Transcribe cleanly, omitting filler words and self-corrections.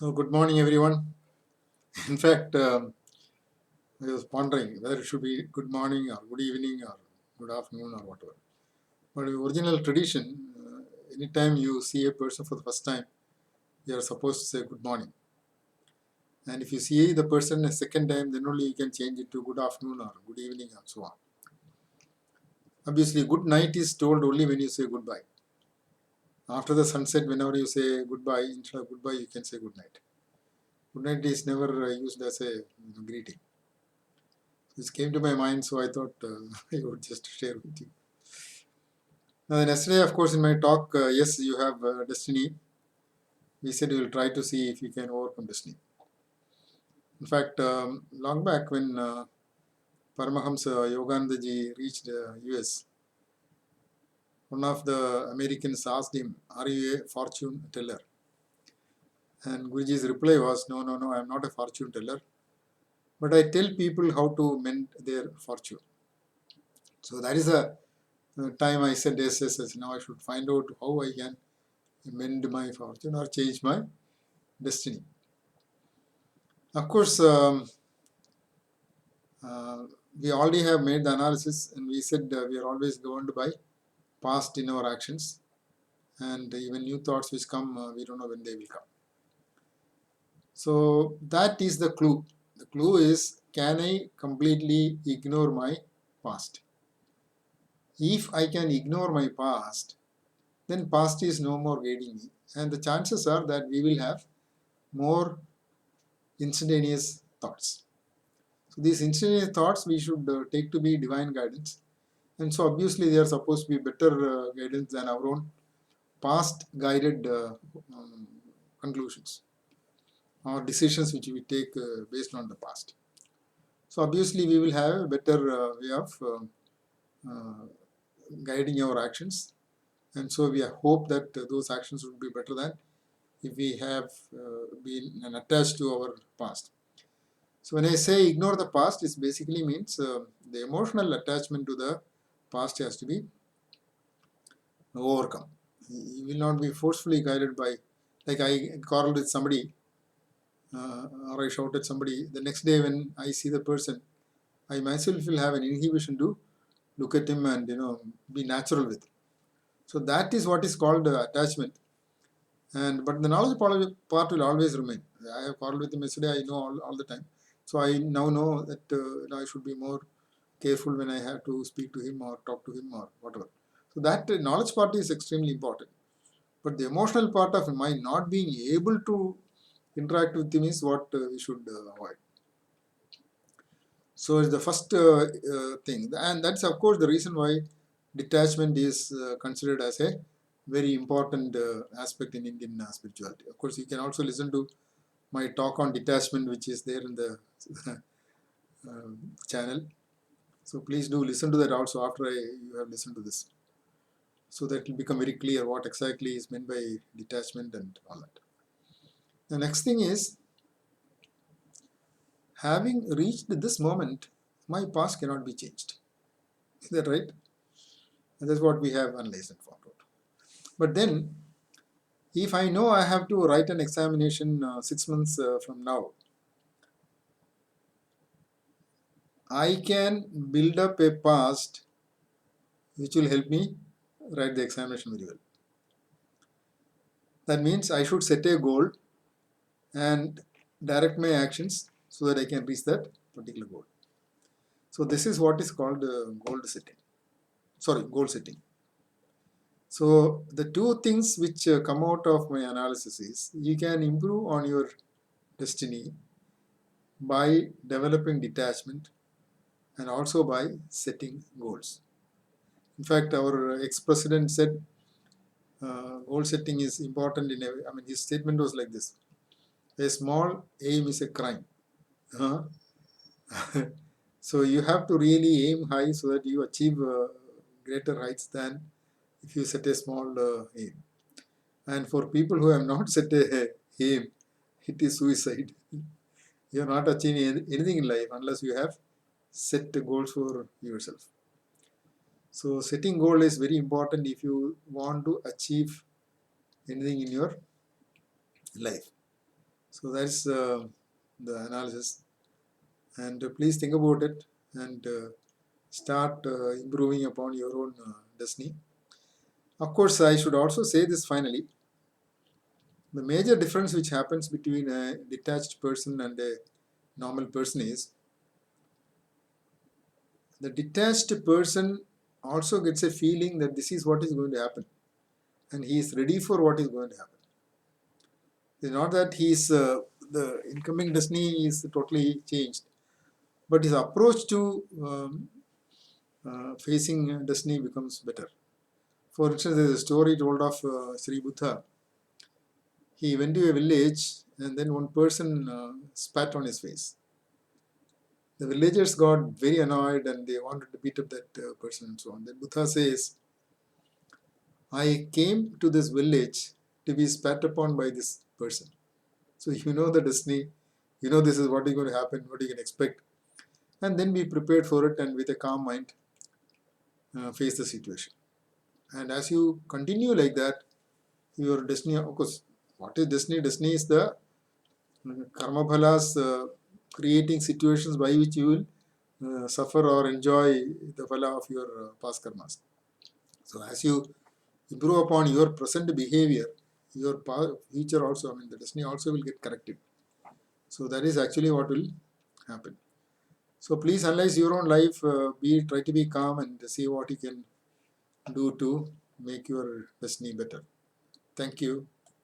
So, good morning, everyone. In fact, I was pondering whether it should be good morning or good evening or good afternoon or whatever. But the original tradition, anytime you see a person for the first time, you are supposed to say good morning. And if you see the person a second time, then only you can change it to good afternoon or good evening and so on. Obviously, good night is told only when you say goodbye. After the sunset, whenever you say goodbye, instead of goodbye, you can say good night. Good night is never used as a greeting. This came to my mind, so I thought I would just share with you. Yesterday, of course, in my talk, yes, you have destiny. We said we will try to see if you can overcome destiny. In fact, long back when Paramahamsa Yoganandaji reached US, one of the Americans asked him, "Are you a fortune teller?" And Guruji's reply was, "No, no, no, I am not a fortune teller, but I tell people how to mend their fortune." So that is a time I said, yes, now I should find out how I can mend my fortune or change my destiny. Of course, we already have made the analysis and we said we are always governed by past in our actions, and even new thoughts which come, we don't know when they will come. So that is the clue. The clue is, can I completely ignore my past? If I can ignore my past, then past is no more guiding me, and the chances are that we will have more instantaneous thoughts. So these instantaneous thoughts we should take to be divine guidance, and so obviously they are supposed to be better guidance than our own past guided conclusions or decisions which we take based on the past. So obviously we will have a better way of uh, guiding our actions, and so we hope that those actions would be better than if we have been attached to our past. So when I say ignore the past, it basically means the emotional attachment to the past has to be overcome. You will not be forcefully guided by, like I quarreled with somebody or I shouted at somebody. The next day when I see the person, I myself will have an inhibition to look at him and be natural with him. So that is what is called attachment. And but the knowledge part will always remain. I have quarreled with him yesterday. I know all the time. So I now know that I should be more careful when I have to speak to him or talk to him or whatever. So that knowledge part is extremely important. But the emotional part of my not being able to interact with him is what we should avoid. So it's the first thing, and that's of course the reason why detachment is considered as a very important aspect in Indian spirituality. Of course, you can also listen to my talk on detachment, which is there in the channel. So please do listen to that also after you have listened to this. So that will become very clear what exactly is meant by detachment and all that. The next thing is, having reached this moment, my past cannot be changed. Is that right? And that's what we have analyzed and found out. But then, if I know I have to write an examination 6 months from now, I can build up a past which will help me write the examination very well. That means I should set a goal and direct my actions so that I can reach that particular goal. So this is what is called goal setting. Goal setting. So the two things which come out of my analysis is, you can improve on your destiny by developing detachment and also by setting goals. In fact, our ex-president said goal setting is important in every, his statement was like this: a small aim is a crime. Uh, so you have to really aim high so that you achieve greater heights than if you set a small aim. And for people who have not set a aim, it is suicide. You are not achieving anything in life unless you have set goals for yourself. So setting goal is very important if you want to achieve anything in your life. So that's the analysis. And please think about it and start improving upon your own destiny. Of course, I should also say this finally. The major difference which happens between a detached person and a normal person is the detached person also gets a feeling that this is what is going to happen and he is ready for what is going to happen. It's not that the incoming destiny is totally changed, but his approach to facing destiny becomes better. For instance, there is a story told of Sri Buddha. He went to a village and then one person spat on his face. The villagers got very annoyed and they wanted to beat up that person and so on. Then Buddha says, I came to this village to be spat upon by this person. So you know the destiny, you know this is what is going to happen, what you can expect. And then be prepared for it and with a calm mind face the situation. And as you continue like that, your destiny, of course, what is destiny? Destiny is the karma bhalas creating situations by which you will suffer or enjoy the phala of your past karmas. So as you improve upon your present behavior, your future also, I mean the destiny also will get corrected. So that is actually what will happen. So please analyze your own life, try to be calm and see what you can do to make your destiny better. Thank you.